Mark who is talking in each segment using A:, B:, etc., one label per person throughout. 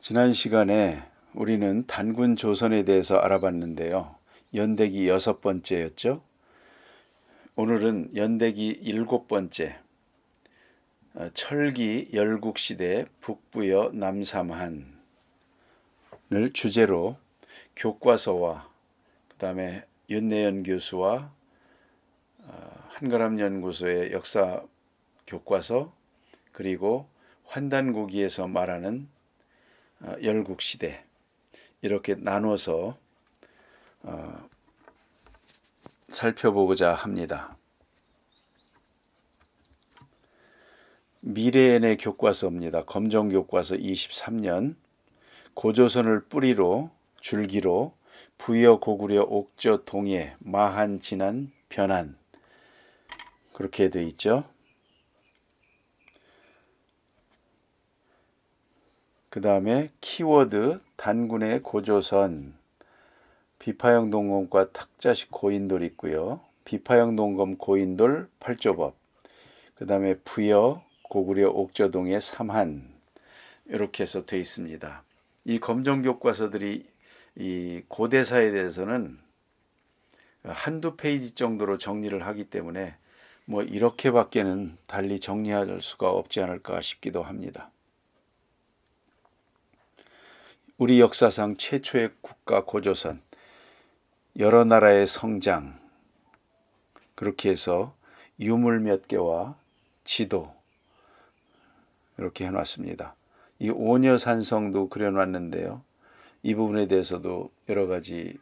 A: 지난 시간에 우리는 단군 조선에 대해서 알아봤는데요. 연대기 6번째였죠. 오늘은 연대기 7번째, 철기 열국시대 북부여 남삼한을 주제로 교과서와 그 다음에 윤내연 교수와 한가람연구소의 역사 교과서, 그리고 환단고기에서 말하는 열국시대, 이렇게 나눠서 살펴보고자 합니다. 미래연의 교과서입니다. 검정교과서 23년. 고조선을 뿌리로 줄기로 부여 고구려 옥저 동해 마한 진한 변한, 그렇게 되어 있죠. 그 다음에 키워드 단군의 고조선, 비파형 동검과 탁자식 고인돌 있고요. 비파형 동검 고인돌 팔조법, 그 다음에 부여 고구려 옥저동의 삼한, 이렇게 해서 되어 있습니다. 이 검정교과서들이 이 고대사에 대해서는 한두 페이지 정도로 정리를 하기 때문에 뭐 이렇게밖에는 달리 정리할 수가 없지 않을까 싶기도 합니다. 우리 역사상 최초의 국가 고조선, 여러 나라의 성장, 그렇게 해서 유물 몇 개와 지도, 이렇게 해놨습니다. 이 오녀산성도 그려놨는데요. 이 부분에 대해서도 여러 가지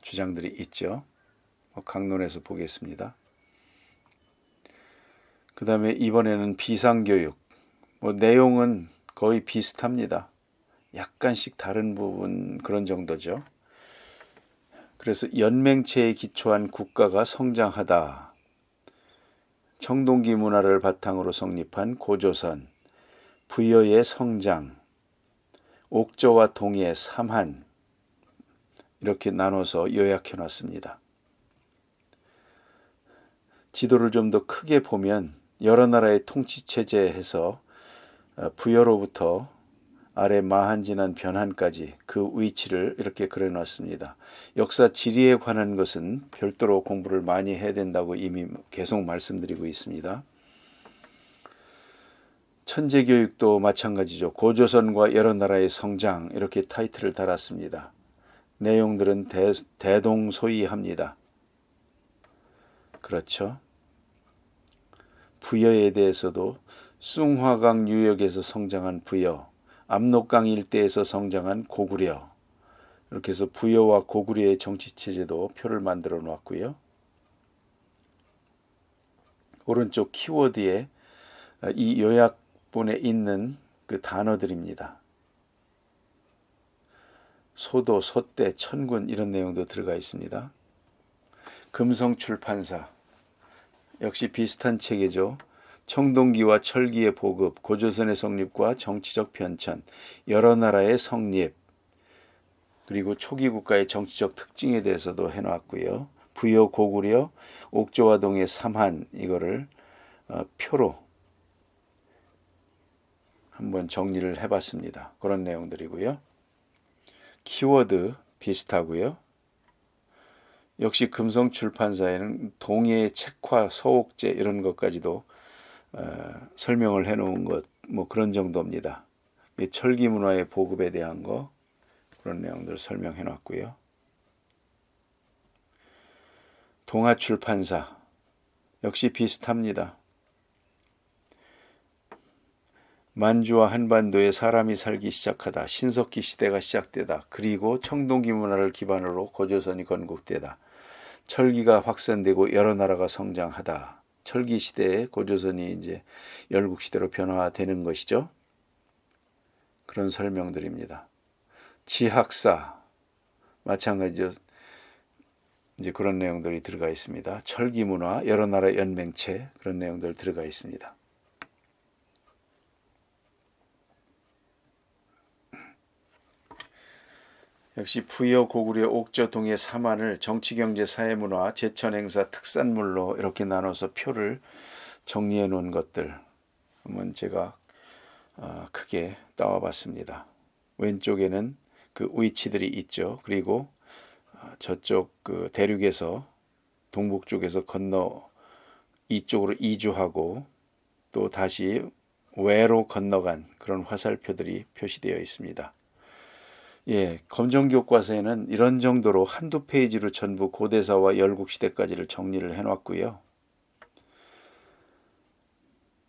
A: 주장들이 있죠. 강론에서 보겠습니다. 그 다음에 이번에는 비상교육, 내용은 거의 비슷합니다. 약간씩 다른 부분, 그런 정도죠. 그래서 연맹체에 기초한 국가가 성장하다. 청동기 문화를 바탕으로 성립한 고조선, 부여의 성장, 옥저와 동해 삼한, 이렇게 나눠서 요약해 놨습니다. 지도를 좀 더 크게 보면 여러 나라의 통치체제에서 부여로부터 아래 마한 진한 변한까지 그 위치를 이렇게 그려놨습니다. 역사 지리에 관한 것은 별도로 공부를 많이 해야 된다고 이미 계속 말씀드리고 있습니다. 천재교육도 마찬가지죠. 고조선과 여러 나라의 성장, 이렇게 타이틀을 달았습니다. 내용들은 대동소이합니다. 그렇죠. 부여에 대해서도 숭화강 유역에서 성장한 부여, 압록강 일대에서 성장한 고구려, 이렇게 해서 부여와 고구려의 정치체제도 표를 만들어 놨고요. 오른쪽 키워드에 이 요약본에 있는 그 단어들입니다. 소도, 소대, 천군, 이런 내용도 들어가 있습니다. 금성출판사, 역시 비슷한 체계죠. 청동기와 철기의 보급, 고조선의 성립과 정치적 변천, 여러 나라의 성립, 그리고 초기 국가의 정치적 특징에 대해서도 해놨고요. 부여 고구려, 옥저와 동의 삼한, 이거를 표로 한번 정리를 해봤습니다. 그런 내용들이고요. 키워드 비슷하고요. 역시 금성출판사에는 동해의 책화, 서옥제, 이런 것까지도 설명을 해놓은 것, 그런 정도입니다. 철기 문화의 보급에 대한 거, 그런 내용들을 설명해 놨고요. 동아출판사, 역시 비슷합니다. 만주와 한반도에 사람이 살기 시작하다, 신석기 시대가 시작되다, 그리고 청동기 문화를 기반으로 고조선이 건국되다, 철기가 확산되고 여러 나라가 성장하다, 철기 시대에 고조선이 이제 열국시대로 변화되는 것이죠. 그런 설명들입니다. 지학사, 마찬가지로 이제 그런 내용들이 들어가 있습니다. 철기 문화, 여러 나라 연맹체, 그런 내용들 들어가 있습니다. 역시 부여 고구려 옥저 동해 삼한을 정치 경제 사회 문화 제천 행사 특산물로 이렇게 나눠서 표를 정리해 놓은 것들 한번 제가 크게 따와 봤습니다. 왼쪽에는 그 위치들이 있죠. 그리고 저쪽 그 대륙에서 동북 쪽에서 건너 이쪽으로 이주하고 또 다시 외로 건너간 그런 화살표들이 표시되어 있습니다. 예, 검정교과서에는 이런 정도로 한두 페이지로 전부 고대사와 열국시대까지를 정리를 해놨고요.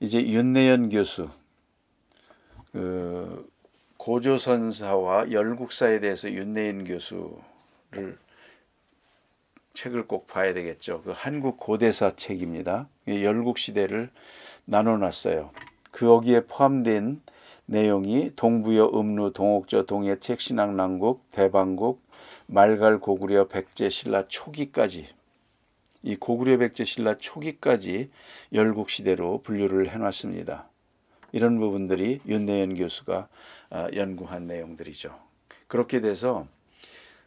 A: 이제 윤내연 교수, 고조선사와 열국사에 대해서 윤내연 교수를 책을 꼭 봐야 되겠죠. 그 한국 고대사 책입니다. 열국시대를 나눠놨어요. 거기에 포함된 내용이 동부여, 음루, 동옥저, 동해책, 신앙남국, 대방국, 말갈, 고구려, 백제, 신라 초기까지, 이 고구려, 백제, 신라 초기까지 열국시대로 분류를 해놨습니다. 이런 부분들이 윤내연 교수가 연구한 내용들이죠. 그렇게 돼서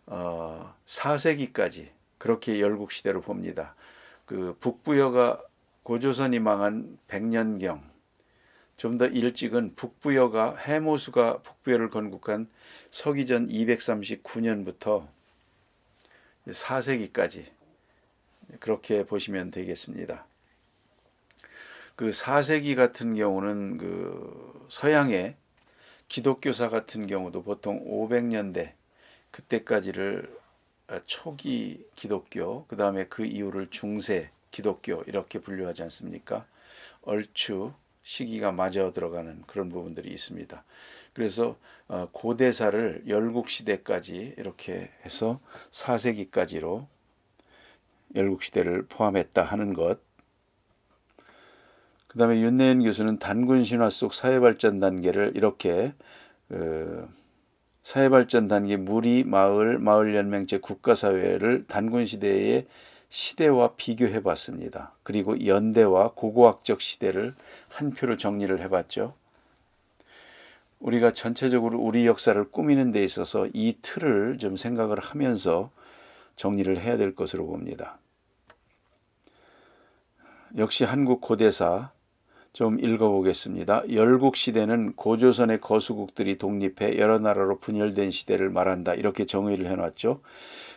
A: 4세기까지 그렇게 열국시대로 봅니다. 그 북부여가 고조선이 망한 100년경, 좀 더 일찍은 북부여가 해모수가 북부여를 건국한 서기전 239년부터 4세기까지 그렇게 보시면 되겠습니다. 그 4세기 같은 경우는 그 서양의 기독교사 같은 경우도 보통 500년대 그때까지를 초기 기독교, 그 다음에 그 이후를 중세 기독교 이렇게 분류하지 않습니까? 얼추 시기가 맞아 들어가는 그런 부분들이 있습니다. 그래서 고대사를 열국시대까지 이렇게 해서 4세기까지로 열국시대를 포함했다 하는 것. 그 다음에 윤내연 교수는 단군신화 속 사회발전 단계를 이렇게 사회발전 단계 무리, 마을, 마을연맹제, 국가사회를 단군시대의 시대와 비교해 봤습니다. 그리고 연대와 고고학적 시대를 한 표로 정리를 해봤죠. 우리가 전체적으로 우리 역사를 꾸미는 데 있어서 이 틀을 좀 생각을 하면서 정리를 해야 될 것으로 봅니다. 역시 한국 고대사 좀 읽어보겠습니다. 열국시대는 고조선의 거수국들이 독립해 여러 나라로 분열된 시대를 말한다. 이렇게 정의를 해놨죠.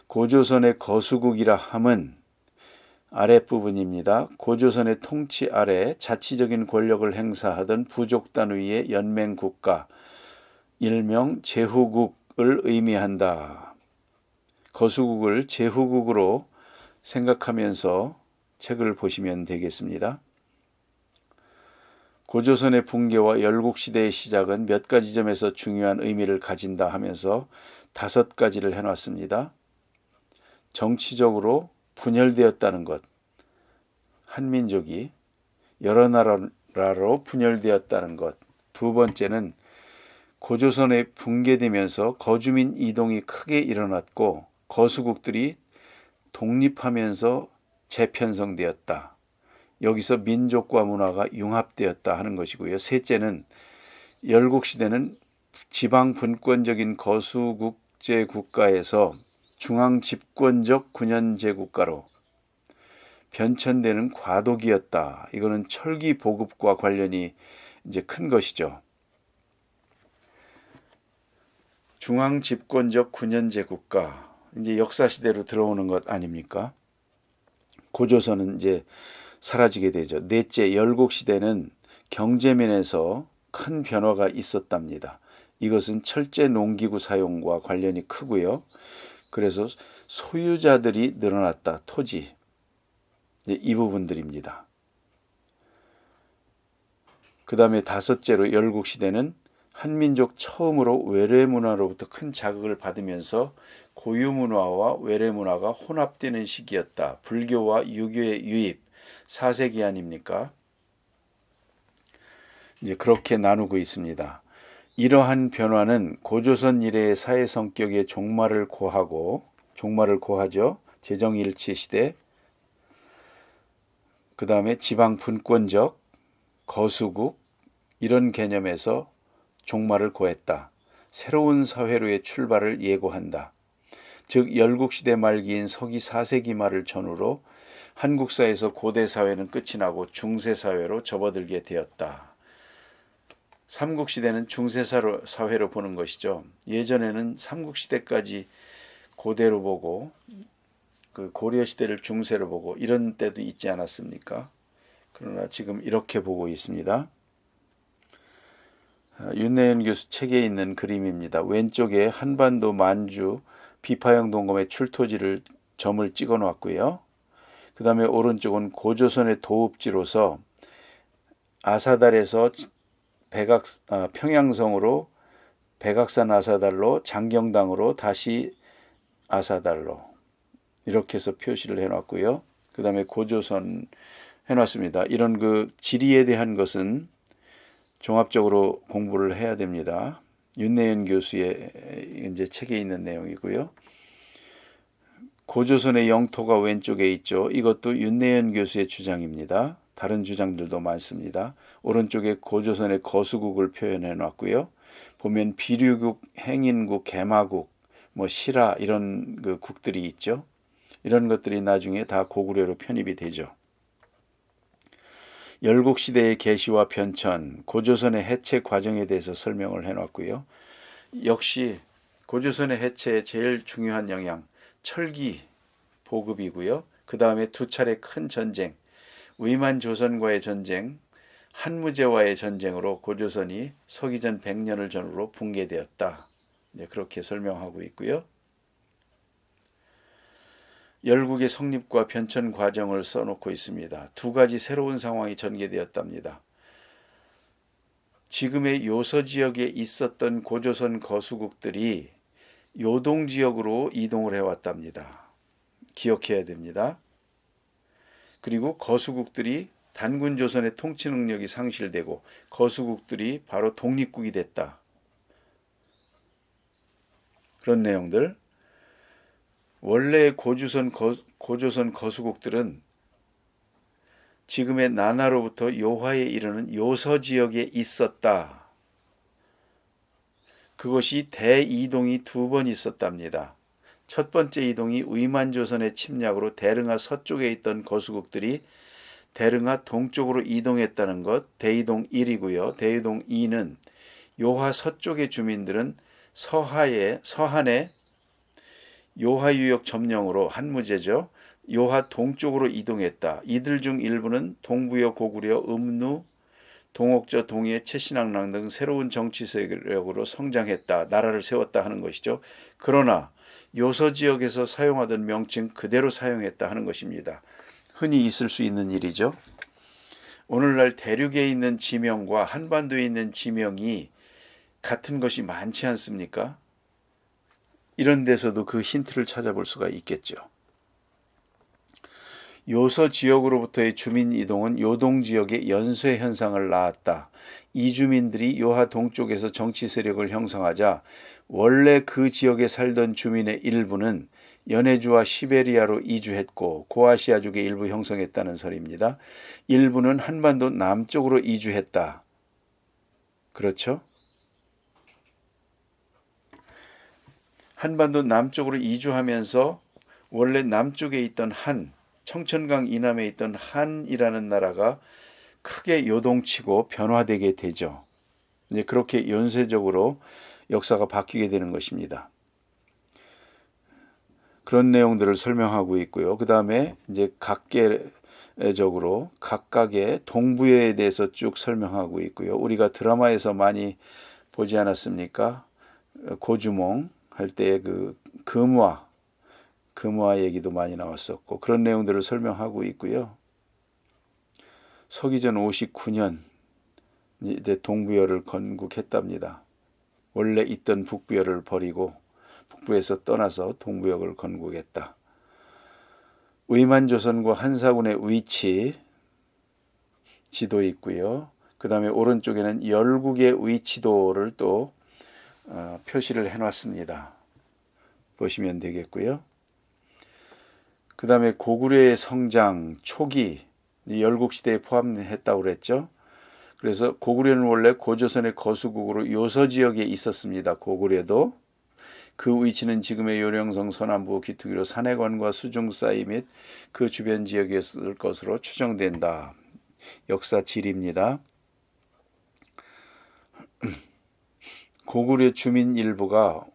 A: 고조선의 거수국이라 함은 아랫부분입니다. 고조선의 통치 아래 자치적인 권력을 행사하던 부족단위의 연맹국가, 일명 제후국을 의미한다. 거수국을 제후국으로 생각하면서 책을 보시면 되겠습니다. 고조선의 붕괴와 열국시대의 시작은 몇 가지 점에서 중요한 의미를 가진다 하면서 5가지를 해놨습니다. 정치적으로 분열되었다는 것, 한민족이 여러 나라로 분열되었다는 것. 두 번째는 고조선에 붕괴되면서 거주민 이동이 크게 일어났고 거수국들이 독립하면서 재편성되었다. 여기서 민족과 문화가 융합되었다 하는 것이고요. 셋째는 열국시대는 지방 분권적인 거수국제 국가에서 중앙 집권적 군현제 국가로 변천되는 과도기였다. 이거는 철기 보급과 관련이 이제 큰 것이죠. 중앙 집권적 군현제 국가, 이제 역사 시대로 들어오는 것 아닙니까? 고조선은 이제 사라지게 되죠. 넷째, 열국시대는 경제면에서 큰 변화가 있었답니다. 이것은 철제 농기구 사용과 관련이 크고요. 그래서 소유자들이 늘어났다. 토지. 이 부분들입니다. 그 다음에 5째로 열국시대는 한민족 처음으로 외래문화로부터 큰 자극을 받으면서 고유문화와 외래문화가 혼합되는 시기였다. 불교와 유교의 유입, 4세기 아닙니까? 이제 그렇게 나누고 있습니다. 이러한 변화는 고조선 이래의 사회 성격의 종말을 고하죠. 재정일치 시대. 그 다음에 지방 분권적, 거수국 이런 개념에서 종말을 고했다. 새로운 사회로의 출발을 예고한다. 즉 열국시대 말기인 서기 4세기 말을 전후로 한국사에서 고대사회는 끝이 나고 중세사회로 접어들게 되었다. 삼국시대는 중세사회로 보는 것이죠. 예전에는 삼국시대까지 고대로 보고 그 고려시대를 중세로 보고 이런 때도 있지 않았습니까? 그러나 지금 이렇게 보고 있습니다. 윤내현 교수 책에 있는 그림입니다. 왼쪽에 한반도 만주 비파형 동검의 출토지를 점을 찍어 놓았고요. 그 다음에 오른쪽은 고조선의 도읍지로서 아사달에서 평양성으로 백악산 아사달로 장경당으로 다시 아사달로 이렇게 해서 표시를 해놨고요. 그 다음에 고조선 해놨습니다. 이런 그 지리에 대한 것은 종합적으로 공부를 해야 됩니다. 윤내현 교수의 이제 책에 있는 내용이고요. 고조선의 영토가 왼쪽에 있죠. 이것도 윤내현 교수의 주장입니다. 다른 주장들도 많습니다. 오른쪽에 고조선의 거수국을 표현해 놨고요. 보면 비류국, 행인국, 개마국, 시라 이런 그 국들이 있죠. 이런 것들이 나중에 다 고구려로 편입이 되죠. 열국시대의 계시와 변천, 고조선의 해체 과정에 대해서 설명을 해놨고요. 역시 고조선의 해체의 제일 중요한 영향, 철기 보급이고요. 그 다음에 두 차례 큰 전쟁, 위만조선과의 전쟁, 한무제와의 전쟁으로 고조선이 서기전 100년을 전후로 붕괴되었다. 그렇게 설명하고 있고요. 열국의 성립과 변천 과정을 써놓고 있습니다. 두 가지 새로운 상황이 전개되었답니다. 지금의 요서 지역에 있었던 고조선 거수국들이 요동 지역으로 이동을 해왔답니다. 기억해야 됩니다. 그리고 거수국들이 단군 조선의 통치 능력이 상실되고 거수국들이 바로 독립국이 됐다. 그런 내용들. 원래 고조선 거수국들은 지금의 나나로부터 요하에 이르는 요서 지역에 있었다. 그것이 대이동이 두 번 있었답니다. 첫 번째 이동이 위만조선의 침략으로 대릉하 서쪽에 있던 거수국들이 대릉하 동쪽으로 이동했다는 것, 대이동 1이고요. 대이동 2는 요하 서쪽의 주민들은 서한의 요하유역 점령으로 한무제죠. 요하 동쪽으로 이동했다. 이들 중 일부는 동부여 고구려, 음루, 동옥저, 동해, 채신왕랑 등 새로운 정치 세력으로 성장했다. 나라를 세웠다 하는 것이죠. 그러나 요서 지역에서 사용하던 명칭 그대로 사용했다 하는 것입니다. 흔히 있을 수 있는 일이죠. 오늘날 대륙에 있는 지명과 한반도에 있는 지명이 같은 것이 많지 않습니까? 이런 데서도 그 힌트를 찾아볼 수가 있겠죠. 요서 지역으로부터의 주민 이동은 요동 지역의 연쇄 현상을 낳았다. 이주민들이 요하 동쪽에서 정치 세력을 형성하자 원래 그 지역에 살던 주민의 일부는 연해주와 시베리아로 이주했고 고아시아족의 일부 형성했다는 설입니다. 일부는 한반도 남쪽으로 이주했다. 그렇죠? 한반도 남쪽으로 이주하면서 원래 남쪽에 있던 청천강 이남에 있던 한이라는 나라가 크게 요동치고 변화되게 되죠. 이제 그렇게 연쇄적으로 역사가 바뀌게 되는 것입니다. 그런 내용들을 설명하고 있고요. 그 다음에 이제 각계적으로 각각의 동부여에 대해서 쭉 설명하고 있고요. 우리가 드라마에서 많이 보지 않았습니까? 고주몽 할 때 그 금화 얘기도 많이 나왔었고 그런 내용들을 설명하고 있고요. 서기전 59년 이제 동부여를 건국했답니다. 원래 있던 북부여를 버리고 북부에서 떠나서 동부여를 건국했다. 위만조선과 한사군의 위치 지도 있고요. 그 다음에 오른쪽에는 열국의 위치도를 또 표시를 해놨습니다. 보시면 되겠고요. 그 다음에 고구려의 성장 초기 열국시대에 포함했다고 그랬죠. 그래서 고구려는 원래 고조선의 거수국으로 요서 지역에 있었습니다. 고구려도. 그 위치는 지금의 요령성 서남부 기투기로 산해관과 수중 사이 및 그 주변 지역이었을 것으로 추정된다. 역사 지리입니다. 고구려 주민 일부가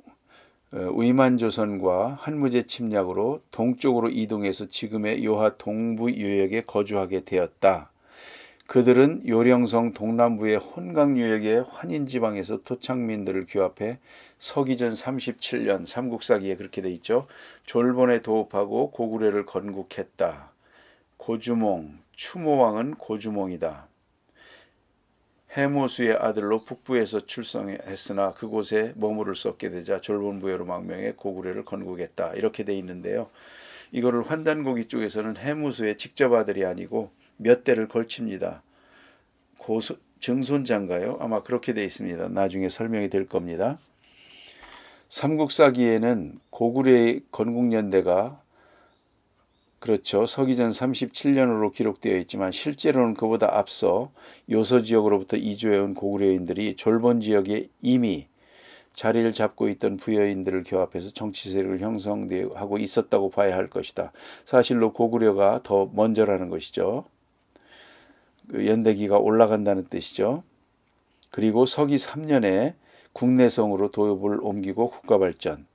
A: 위만조선과 한무제 침략으로 동쪽으로 이동해서 지금의 요하 동부 유역에 거주하게 되었다. 그들은 요령성 동남부의 혼강 유역의 환인지방에서 토착민들을 규합해 서기전 37년 삼국사기에 그렇게 돼 있죠. 졸본에 도읍하고 고구려를 건국했다. 고주몽, 추모왕은 고주몽이다. 해모수의 아들로 북부에서 출성했으나 그곳에 머무를 수 없게 되자 졸본부여로 망명해 고구려를 건국했다. 이렇게 돼 있는데요. 이거를 환단고기 쪽에서는 해무수의 직접 아들이 아니고 몇 대를 걸칩니다. 정손자인가요? 아마 그렇게 돼 있습니다. 나중에 설명이 될 겁니다. 삼국사기에는 고구려의 건국연대가 그렇죠. 서기전 37년으로 기록되어 있지만 실제로는 그보다 앞서 요서지역으로부터 이주해온 고구려인들이 졸본 지역에 이미 자리를 잡고 있던 부여인들을 교합해서 정치 세력을 형성하고 있었다고 봐야 할 것이다. 사실로 고구려가 더 먼저라는 것이죠. 연대기가 올라간다는 뜻이죠. 그리고 서기 3년에 국내성으로 도읍을 옮기고 국가발전,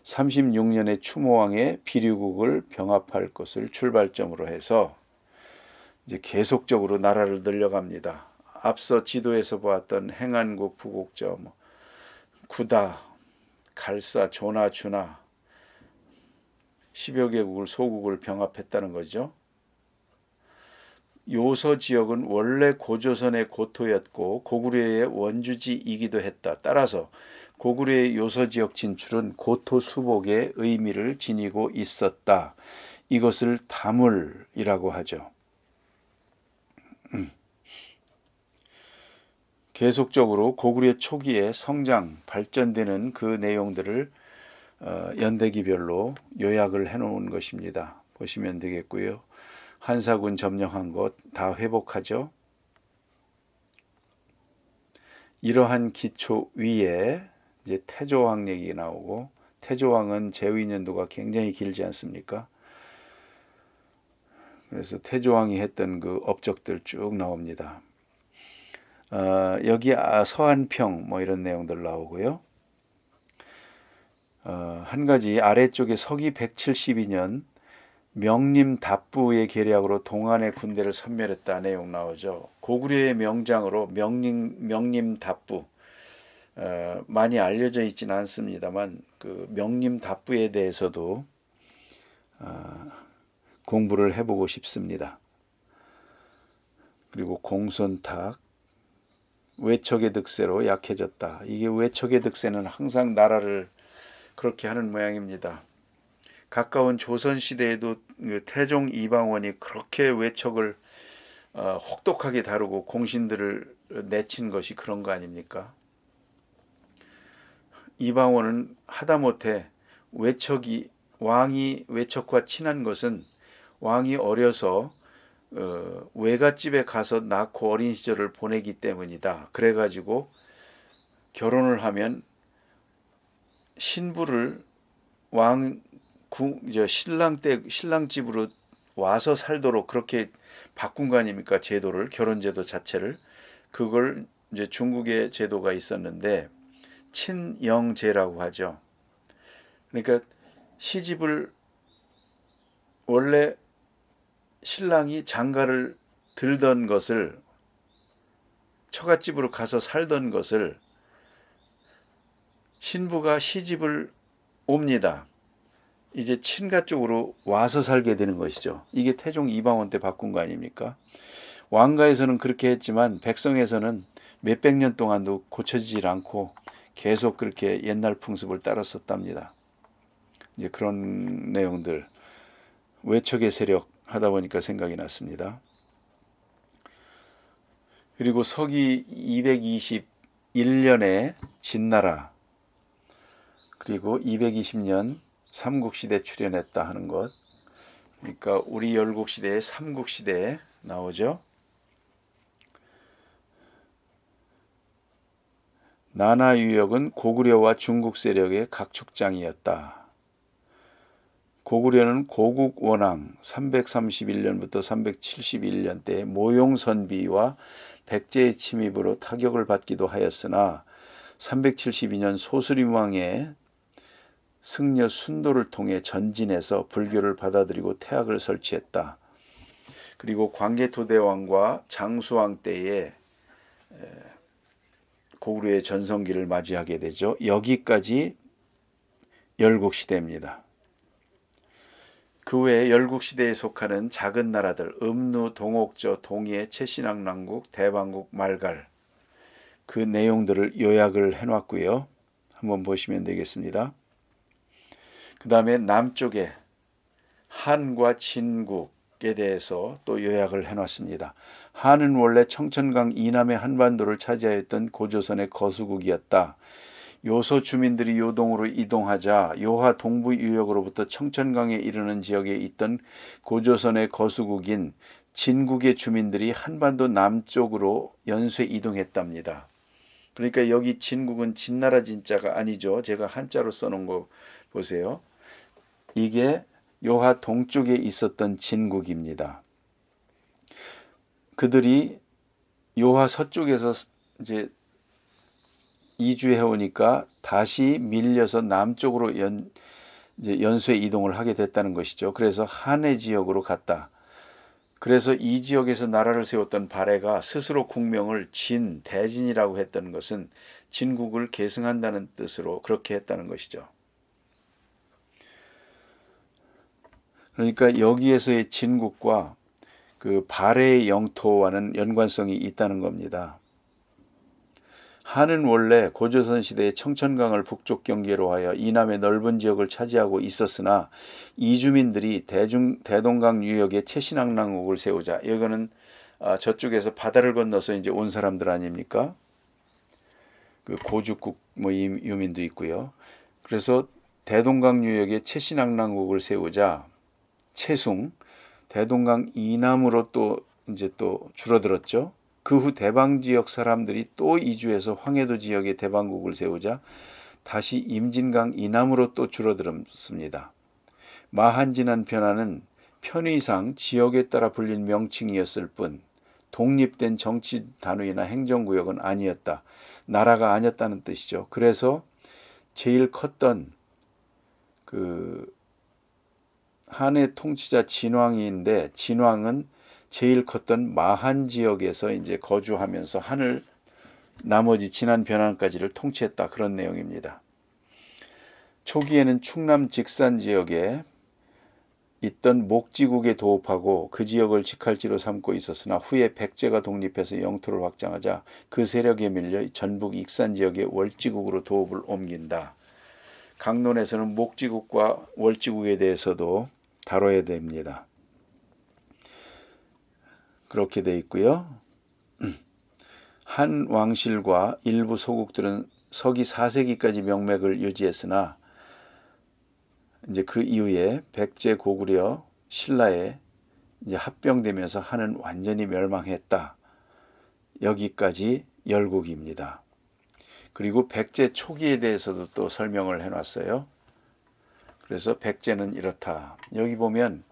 A: 36년에 추모왕의 비류국을 병합할 것을 출발점으로 해서 이제 계속적으로 나라를 늘려갑니다. 앞서 지도에서 보았던 행안국, 부국저, 구다, 갈사, 조나, 주나 10여 개국을 소국을 병합했다는 거죠. 요서 지역은 원래 고조선의 고토였고 고구려의 원주지이기도 했다. 따라서 고구려의 요서 지역 진출은 고토 수복의 의미를 지니고 있었다. 이것을 다물이라고 하죠. 계속적으로 고구려 초기에 성장, 발전되는 그 내용들을 연대기별로 요약을 해놓은 것입니다. 보시면 되겠고요. 한사군 점령한 것 다 회복하죠. 이러한 기초 위에 이제 태조왕 얘기 나오고, 태조왕은 재위 연도가 굉장히 길지 않습니까? 그래서 태조왕이 했던 그 업적들 쭉 나옵니다. 여기 서안평 뭐 이런 내용들 나오고요. 한 가지 아래쪽에 서기 172년 명림 답부의 계략으로 동안의 군대를 섬멸했다 내용 나오죠. 고구려의 명장으로 명림 답부 많이 알려져 있지는 않습니다만 그 명림 답부에 대해서도 공부를 해보고 싶습니다. 그리고 공손탁 외척의 득세로 약해졌다. 이게 외척의 득세는 항상 나라를 그렇게 하는 모양입니다. 가까운 조선시대에도 태종 이방원이 그렇게 외척을 혹독하게 다루고 공신들을 내친 것이 그런 거 아닙니까? 이방원은 하다못해 왕이 외척과 친한 것은 왕이 어려서 외갓집에 가서 낳고 어린 시절을 보내기 때문이다. 그래가지고 결혼을 하면 신부를 신랑 집으로 와서 살도록 그렇게 바꾼 거 아닙니까? 제도를, 결혼 제도 자체를. 그걸 이제 중국의 제도가 있었는데 친영제라고 하죠. 그러니까 시집을 원래 신랑이 장가를 들던 것을 처갓집으로 가서 살던 것을 신부가 시집을 옵니다. 이제 친가 쪽으로 와서 살게 되는 것이죠. 이게 태종 이방원 때 바꾼 거 아닙니까? 왕가에서는 그렇게 했지만 백성에서는 몇백 년 동안도 고쳐지질 않고 계속 그렇게 옛날 풍습을 따랐었답니다. 이제 그런 내용들 외척의 세력 하다 보니까 생각이 났습니다. 그리고 서기 221년에 진나라 그리고 220년 삼국시대 출연했다 하는 것. 그러니까 우리 열국시대의 삼국시대에 나오죠. 나나유역은 고구려와 중국 세력의 각축장이었다. 고구려는 고국원왕 331년부터 371년 때 모용선비와 백제의 침입으로 타격을 받기도 하였으나 372년 소수림 왕의 승려 순도를 통해 전진해서 불교를 받아들이고 태학을 설치했다. 그리고 광개토대왕과 장수왕 때에 고구려의 전성기를 맞이하게 되죠. 여기까지 열국시대입니다. 그 외에 열국시대에 속하는 작은 나라들 음루, 동옥저, 동예, 채신왕남국, 대방국, 말갈 그 내용들을 요약을 해놨고요. 한번 보시면 되겠습니다. 그 다음에 남쪽에 한과 진국에 대해서 또 요약을 해놨습니다. 한은 원래 청천강 이남의 한반도를 차지하였던 고조선의 거수국이었다. 요소 주민들이 요동으로 이동하자 요하 동부 유역으로부터 청천강에 이르는 지역에 있던 고조선의 거수국인 진국의 주민들이 한반도 남쪽으로 연쇄 이동했답니다. 그러니까 여기 진국은 진나라 진자가 아니죠. 제가 한자로 써놓은 거 보세요. 이게 요하 동쪽에 있었던 진국입니다. 그들이 요하 서쪽에서 이제 이주해 오니까 다시 밀려서 남쪽으로 이제 연쇄 이동을 하게 됐다는 것이죠. 그래서 한해 지역으로 갔다. 그래서 이 지역에서 나라를 세웠던 발해가 스스로 국명을 대진이라고 했던 것은 진국을 계승한다는 뜻으로 그렇게 했다는 것이죠. 그러니까 여기에서의 진국과 그 발해의 영토와는 연관성이 있다는 겁니다. 한은 원래 고조선 시대에 청천강을 북쪽 경계로 하여 이남의 넓은 지역을 차지하고 있었으나 이주민들이 대동강 유역에 채신왕남국을 세우자, 이거는 저쪽에서 바다를 건너서 이제 온 사람들 아닙니까? 그 고죽국 뭐 유민도 있고요. 그래서 대동강 유역에 채신왕남국을 세우자 채숭 대동강 이남으로 또 이제 또 줄어들었죠. 그 후 대방 지역 사람들이 또 이주해서 황해도 지역에 대방국을 세우자 다시 임진강 이남으로 또 줄어들었습니다. 마한진한 변화는 편의상 지역에 따라 불린 명칭이었을 뿐 독립된 정치 단위나 행정구역은 아니었다. 나라가 아니었다는 뜻이죠. 그래서 제일 컸던 그 한의 통치자 진왕인데 진왕은 제일 컸던 마한 지역에서 이제 거주하면서 한을 나머지 진한 변환까지를 통치했다. 그런 내용입니다. 초기에는 충남 직산 지역에 있던 목지국에 도읍하고 그 지역을 직할지로 삼고 있었으나 후에 백제가 독립해서 영토를 확장하자 그 세력에 밀려 전북 익산 지역의 월지국으로 도읍을 옮긴다. 강론에서는 목지국과 월지국에 대해서도 다뤄야 됩니다. 그렇게 돼 있고요. 한 왕실과 일부 소국들은 서기 4세기까지 명맥을 유지했으나 이제 그 이후에 백제 고구려 신라에 이제 합병되면서 한은 완전히 멸망했다. 여기까지 열국입니다. 그리고 백제 초기에 대해서도 또 설명을 해놨어요. 그래서 백제는 이렇다. 여기 보면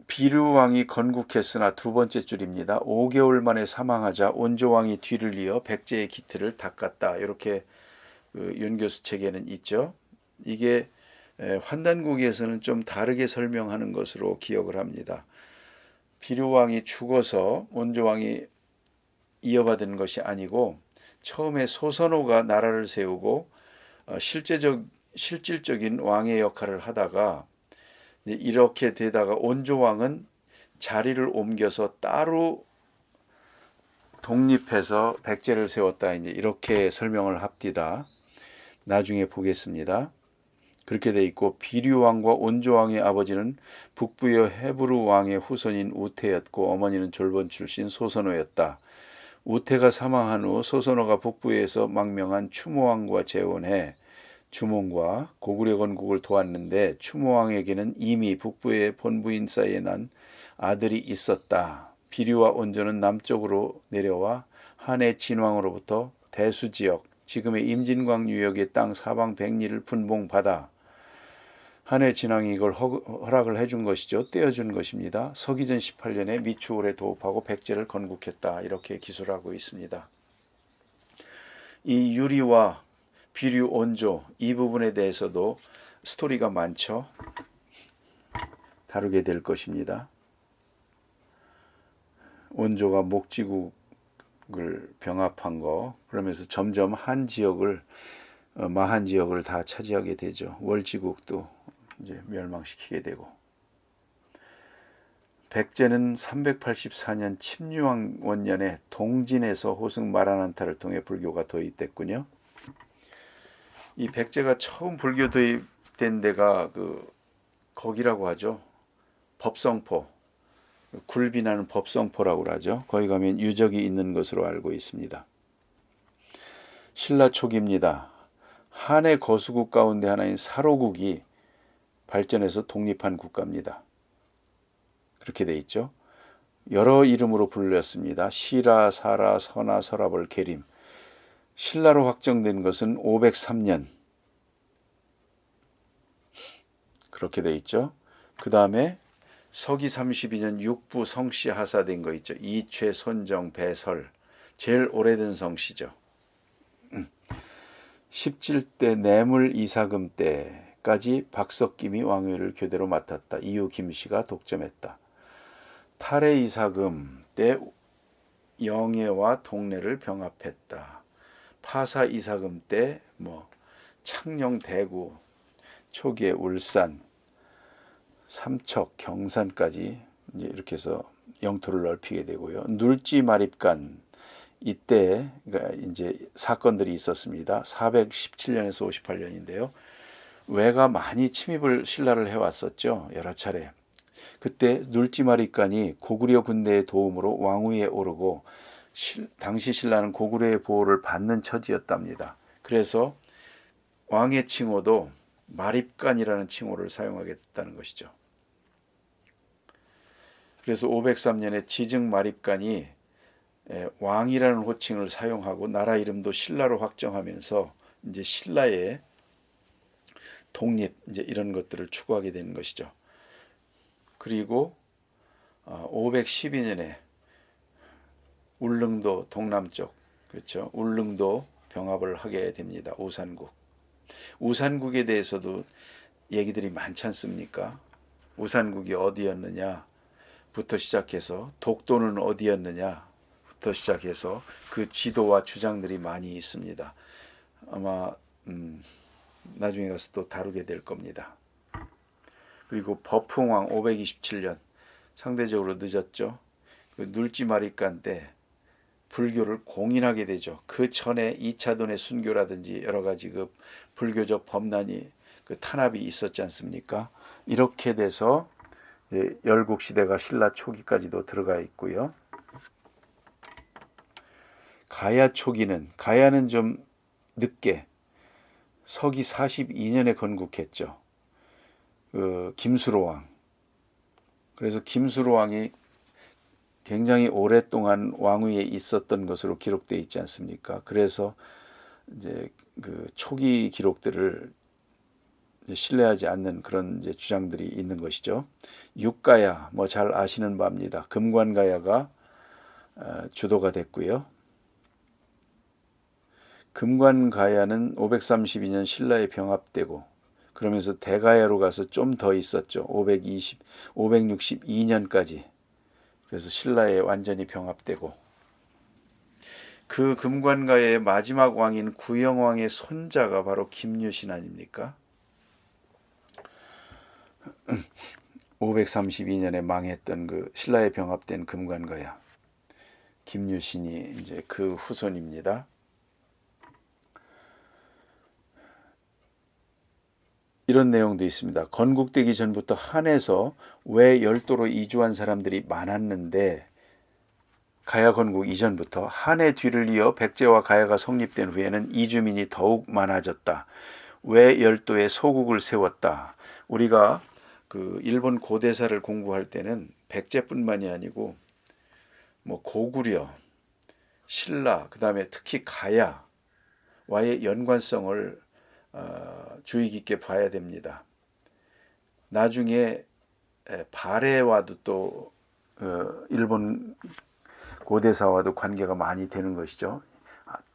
A: 비류왕이 건국했으나 두 번째 줄입니다. 5개월 만에 사망하자 온조왕이 뒤를 이어 백제의 기틀을 닦았다. 이렇게 윤 교수 책에는 있죠. 이게 환단고기에서는 좀 다르게 설명하는 것으로 기억을 합니다. 비류왕이 죽어서 온조왕이 이어받은 것이 아니고 처음에 소선호가 나라를 세우고 실질적인 왕의 역할을 하다가 이렇게 되다가 온조왕은 자리를 옮겨서 따로 독립해서 백제를 세웠다. 이제 이렇게 설명을 합디다. 나중에 보겠습니다. 그렇게 돼 있고 비류왕과 온조왕의 아버지는 북부의 헤브루 왕의 후손인 우태였고 어머니는 졸본 출신 소선호였다. 우태가 사망한 후 소선호가 북부에서 망명한 추모왕과 재혼해 주몽과 고구려 건국을 도왔는데 추모왕에게는 이미 북부의 본부인 사이에 난 아들이 있었다. 비류와 온조는 남쪽으로 내려와 한의 진왕으로부터 대수지역 지금의 임진광 유역의 땅 사방 백리를 분봉받아 한해 진왕이 이걸 허락을 해준 것이죠. 떼어준 것입니다. 서기전 18년에 미추홀에 도읍하고 백제를 건국했다. 이렇게 기술하고 있습니다. 이 유리와 비류 온조 이 부분에 대해서도 스토리가 많죠. 다루게 될 것입니다. 온조가 목지국을 병합한 거, 그러면서 점점 한 지역을 마한 지역을 다 차지하게 되죠. 월지국도 이제 멸망시키게 되고. 백제는 384년 침유왕 원년에 동진에서 호승 마라난타를 통해 불교가 도입됐군요. 이 백제가 처음 불교 도입된 데가 거기라고 하죠. 법성포, 굴비나는 법성포라고 하죠. 거기 가면 유적이 있는 것으로 알고 있습니다. 신라 초기입니다. 한의 거수국 가운데 하나인 사로국이 발전해서 독립한 국가입니다. 그렇게 돼 있죠. 여러 이름으로 불렸습니다. 시라, 사라, 서나, 서라벌, 계림. 신라로 확정된 것은 503년. 그렇게 돼 있죠. 그 다음에 서기 32년 육부 성씨 하사된 거 있죠. 이최, 손정, 배설. 제일 오래된 성씨죠. 17대 내물 이사금 때까지 박석김이 왕위를 교대로 맡았다. 이후 김씨가 독점했다. 탈해 이사금 때 영해와 동래를 병합했다. 파사 이사금 때 창녕, 대구, 초기에 울산, 삼척, 경산까지 이제 이렇게 해서 영토를 넓히게 되고요. 눌지 마립간 이때 이제 사건들이 있었습니다. 417년에서 58년인데요. 왜가 많이 침입을 신라를 해왔었죠. 여러 차례. 그때 눌지마립간이 고구려 군대의 도움으로 왕위에 오르고 당시 신라는 고구려의 보호를 받는 처지였답니다. 그래서 왕의 칭호도 마립간이라는 칭호를 사용하게 됐다는 것이죠. 그래서 503년에 지증 마립간이 왕이라는 호칭을 사용하고 나라 이름도 신라로 확정하면서 이제 신라의 독립 이제 이런 것들을 추구하게 되는 것이죠. 그리고 512년에 울릉도 동남쪽, 그렇죠. 울릉도 병합을 하게 됩니다. 우산국. 우산국에 대해서도 얘기들이 많지 않습니까? 우산국이 어디였느냐부터 시작해서 독도는 어디였느냐부터 시작해서 그 지도와 주장들이 많이 있습니다. 아마 나중에 가서 또 다루게 될 겁니다. 그리고 법흥왕 527년, 상대적으로 늦었죠. 그 눌지마립간 때 불교를 공인하게 되죠. 그 전에 2차돈의 순교라든지 여러 가지 그 불교적 범란이 탄압이 있었지 않습니까? 이렇게 돼서 열국 시대가 신라 초기까지도 들어가 있고요. 가야 초기는, 가야는 좀 늦게 서기 42년에 건국했죠. 김수로 왕. 그래서 김수로 왕이 굉장히 오랫동안 왕위에 있었던 것으로 기록되어 있지 않습니까? 그래서 이제 그 초기 기록들을 신뢰하지 않는 그런 이제 주장들이 있는 것이죠. 육가야 잘 아시는 바입니다. 금관가야가 주도가 됐고요. 금관가야는 532년 신라에 병합되고 그러면서 대가야로 가서 좀 더 있었죠. 562년까지. 그래서 신라에 완전히 병합되고 그 금관가야의 마지막 왕인 구영왕의 손자가 바로 김유신 아닙니까? 532년에 망했던 그 신라에 병합된 금관가야. 김유신이 이제 그 후손입니다. 이런 내용도 있습니다. 건국되기 전부터 한에서 왜 열도로 이주한 사람들이 많았는데 가야 건국 이전부터 한의 뒤를 이어 백제와 가야가 성립된 후에는 이주민이 더욱 많아졌다. 왜 열도에 소국을 세웠다. 우리가 그 일본 고대사를 공부할 때는 백제뿐만이 아니고 고구려, 신라, 그 다음에 특히 가야와의 연관성을 주의 깊게 봐야 됩니다. 나중에 발해와도 또 일본 고대사와도 관계가 많이 되는 것이죠.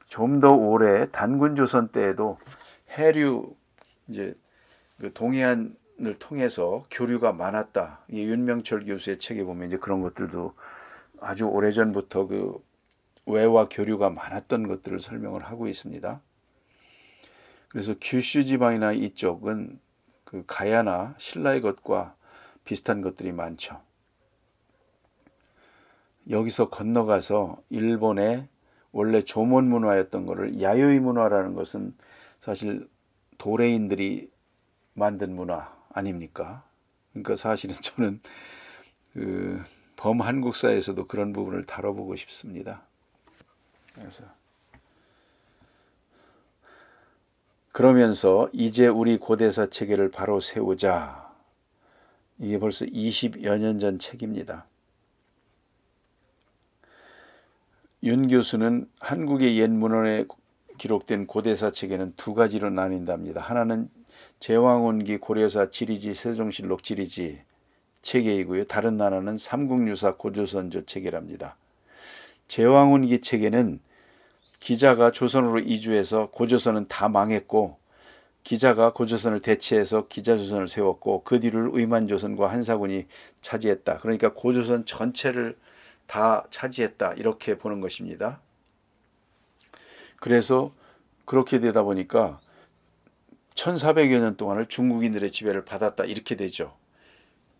A: 좀 더 오래 단군 조선 때에도 해류 이제 그 동해안을 통해서 교류가 많았다. 이 윤명철 교수의 책에 보면 이제 그런 것들도 아주 오래전부터 그 외와 교류가 많았던 것들을 설명을 하고 있습니다. 그래서 규슈 지방이나 이쪽은 그 가야나 신라의 것과 비슷한 것들이 많죠. 여기서 건너가서 일본의 원래 조몬 문화였던 것을 야요이 문화라는 것은 사실 도레인들이 만든 문화 아닙니까? 그러니까 사실은 저는 그 범한국사에서도 그런 부분을 다뤄보고 싶습니다. 그러면서 이제 우리 고대사 체계를 바로 세우자. 이게 벌써 20여 년 전 책입니다. 윤 교수는 한국의 옛 문헌에 기록된 고대사 체계는 두 가지로 나뉜답니다. 하나는 제왕원기 고려사 지리지 세종실록 지리지 체계이고요. 다른 하나는 삼국유사 고조선조 체계랍니다. 제왕원기 체계는 기자가 조선으로 이주해서 고조선은 다 망했고 기자가 고조선을 대체해서 기자조선을 세웠고 그 뒤를 의만조선과 한사군이 차지했다. 그러니까 고조선 전체를 다 차지했다. 이렇게 보는 것입니다. 그래서 그렇게 되다 보니까 1400여 년 동안을 중국인들의 지배를 받았다. 이렇게 되죠.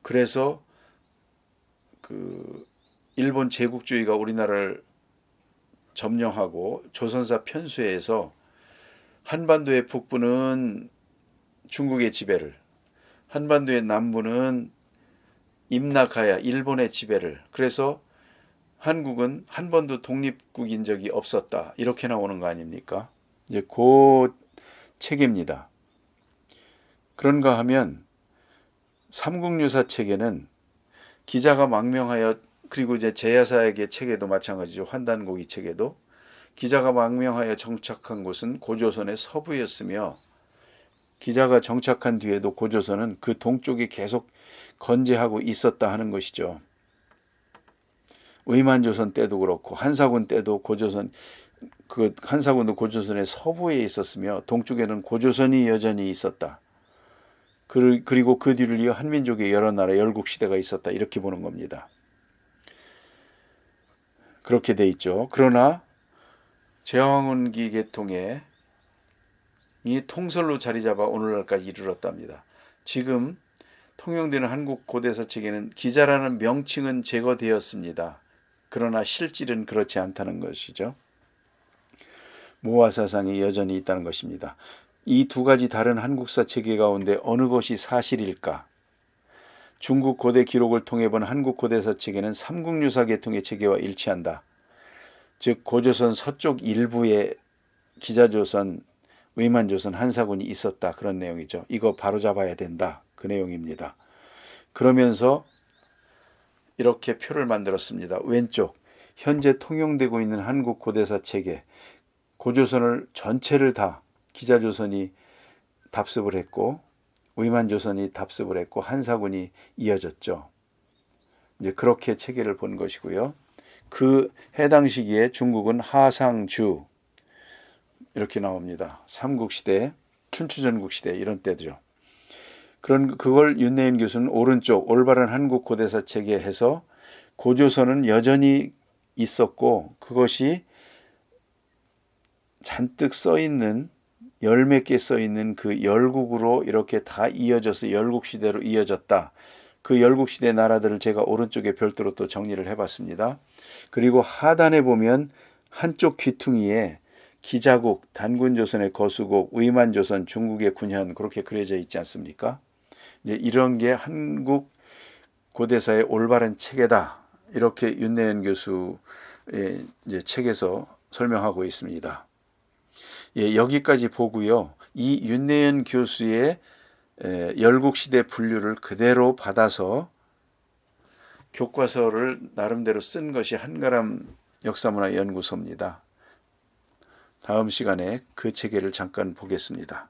A: 그래서 그 일본 제국주의가 우리나라를 점령하고 조선사 편수해서 한반도의 북부는 중국의 지배를, 한반도의 남부는 임나가야 일본의 지배를, 그래서 한국은 한 번도 독립국인 적이 없었다. 이렇게 나오는 거 아닙니까? 이제 그 체계입니다. 그런가 하면 삼국유사 체계는 기자가 망명하여, 그리고 이제 제야사에게 체계도 마찬가지죠. 환단고기 체계도 기자가 망명하여 정착한 곳은 고조선의 서부였으며 기자가 정착한 뒤에도 고조선은 그 동쪽에 계속 건재하고 있었다 하는 것이죠. 의만조선 때도 그렇고 한사군 때도 고조선, 그 한사군도 고조선의 서부에 있었으며 동쪽에는 고조선이 여전히 있었다. 그리고 그 뒤를 이어 한민족의 여러 나라 열국시대가 있었다. 이렇게 보는 겁니다. 그렇게 돼 있죠. 그러나 제왕원기 계통에 이 통솔로 자리 잡아 오늘날까지 이르렀답니다. 지금 통용되는 한국 고대사 체계는 기자라는 명칭은 제거되었습니다. 그러나 실질은 그렇지 않다는 것이죠. 모화 사상이 여전히 있다는 것입니다. 이 두 가지 다른 한국사 체계 가운데 어느 것이 사실일까? 중국 고대 기록을 통해 본 한국 고대사 체계는 삼국유사 계통의 체계와 일치한다. 즉 고조선 서쪽 일부에 기자조선, 의만조선, 한사군이 있었다. 그런 내용이죠. 이거 바로잡아야 된다. 그 내용입니다. 그러면서 이렇게 표를 만들었습니다. 왼쪽 현재 통용되고 있는 한국 고대사 체계, 고조선을 전체를 다 기자조선이 답습을 했고 의만조선이 답습을 했고 한사군이 이어졌죠. 이제 그렇게 체계를 본 것이고요. 그 해당 시기에 중국은 하상주 이렇게 나옵니다. 삼국시대, 춘추전국시대 이런 때죠. 그걸 윤내인 교수는 오른쪽 올바른 한국 고대사 체계 해서 고조선은 여전히 있었고 그것이 잔뜩 써있는 열 몇 개 써있는 그 열국으로 이렇게 다 이어져서 열국시대로 이어졌다. 그 열국시대 나라들을 제가 오른쪽에 별도로 또 정리를 해봤습니다. 그리고 하단에 보면 한쪽 귀퉁이에 기자국, 단군조선의 거수국, 의만조선, 중국의 군현 그렇게 그려져 있지 않습니까? 이제 이런 게 한국 고대사의 올바른 체계다. 이렇게 윤내연 교수의 이제 책에서 설명하고 있습니다. 예, 여기까지 보고요. 이 윤내연 교수의 열국시대 분류를 그대로 받아서 교과서를 나름대로 쓴 것이 한가람 역사문화연구소입니다. 다음 시간에 그 체계를 잠깐 보겠습니다.